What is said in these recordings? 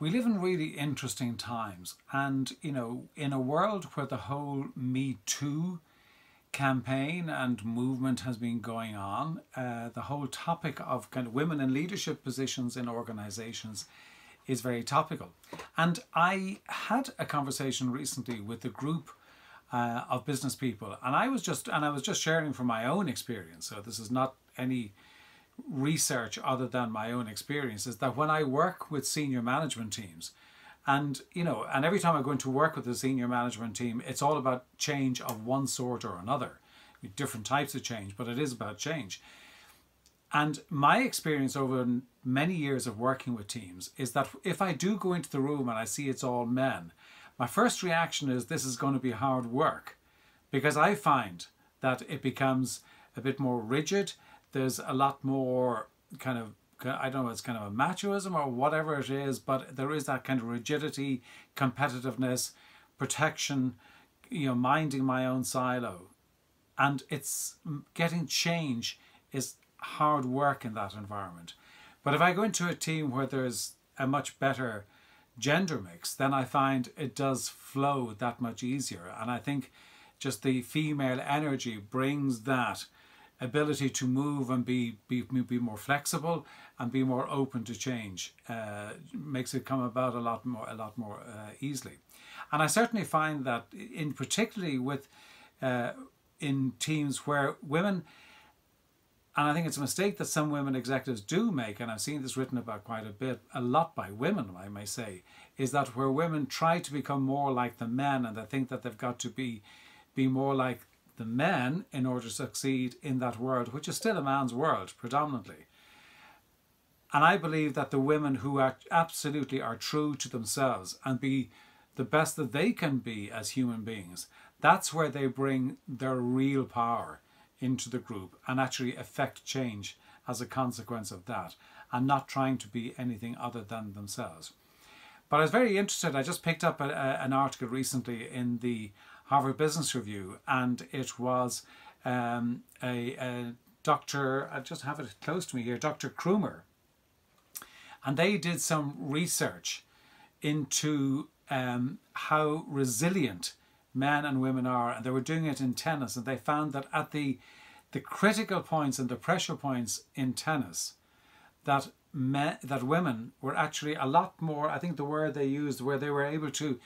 We live in really interesting times, and in a world where the whole Me Too campaign and movement has been going on, the whole topic of kind of women in leadership positions in organizations is very topical. And I had a conversation recently with a group of business people, and I was just sharing from my own experience. So this is not any research other than my own experience, is that when I work with senior management teams, and every time I go into work with a senior management team, it's all about change of one sort or another, different types of change, but it is about change. And my experience over many years of working with teams is that if I do go into the room and I see it's all men, my first reaction is this is going to be hard work, because I find that it becomes a bit more rigid. There's a lot more kind of, I don't know, it's kind of a machoism or whatever it is, but there is that kind of rigidity, competitiveness, protection, minding my own silo. And it's getting change is hard work in that environment. But if I go into a team where there's a much better gender mix, then I find it does flow that much easier. And I think just the female energy brings that ability to move and be more flexible and be more open to change, makes it come about a lot more easily. And I certainly find that in particularly with in teams where women, and I think it's a mistake that some women executives do make, and I've seen this written about quite a lot by women, I may say, is that where women try to become more like the men, and they think that they've got to be more like the men in order to succeed in that world, which is still a man's world predominantly. And I believe that the women who absolutely are true to themselves and be the best that they can be as human beings, that's where they bring their real power into the group and actually affect change as a consequence of that, and not trying to be anything other than themselves. But I was very interested. I just picked up an article recently in the Harvard Business Review, and it was a doctor, I just have it close to me here, Dr. Krumer, and they did some research into how resilient men and women are, and they were doing it in tennis, and they found that at the critical points and the pressure points in tennis, that women were actually a lot more, I think the word they used, where they were able to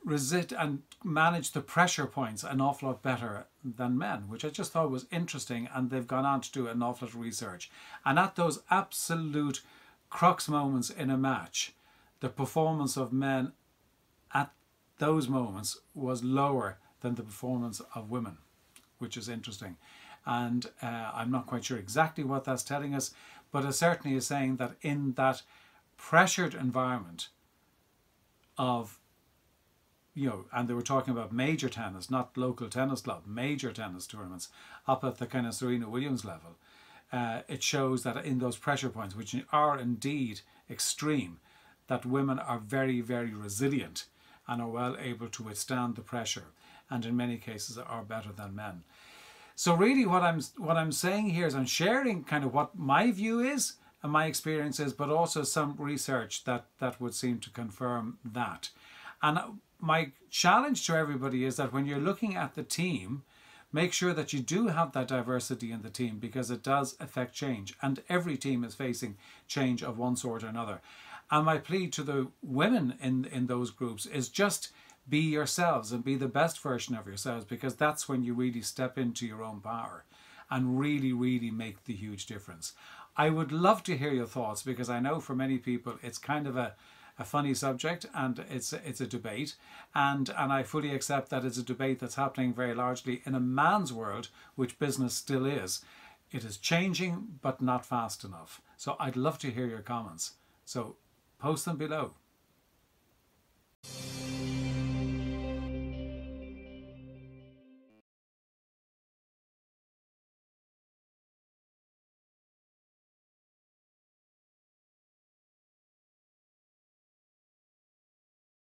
resist and manage the pressure points an awful lot better than men, which I just thought was interesting. And they've gone on to do an awful lot of research. And at those absolute crux moments in a match, the performance of men at those moments was lower than the performance of women, which is interesting. And I'm not quite sure exactly what that's telling us, but it certainly is saying that in that pressured environment of, and they were talking about major tennis, not local tennis club, major tennis tournaments up at the kind of Serena Williams level. It shows that in those pressure points, which are indeed extreme, that women are very, very resilient and are well able to withstand the pressure, and in many cases are better than men. So really what I'm saying here is I'm sharing kind of what my view is and my experience is, but also some research that would seem to confirm that. And my challenge to everybody is that when you're looking at the team, make sure that you do have that diversity in the team, because it does affect change, and every team is facing change of one sort or another. And my plea to the women in those groups is just be yourselves and be the best version of yourselves, because that's when you really step into your own power and really, really make the huge difference. I would love to hear your thoughts, because I know for many people it's kind of a funny subject, and it's a debate, and I fully accept that it's a debate that's happening very largely in a man's world, which business still is. It is changing, but not fast enough. So I'd love to hear your comments. So post them below.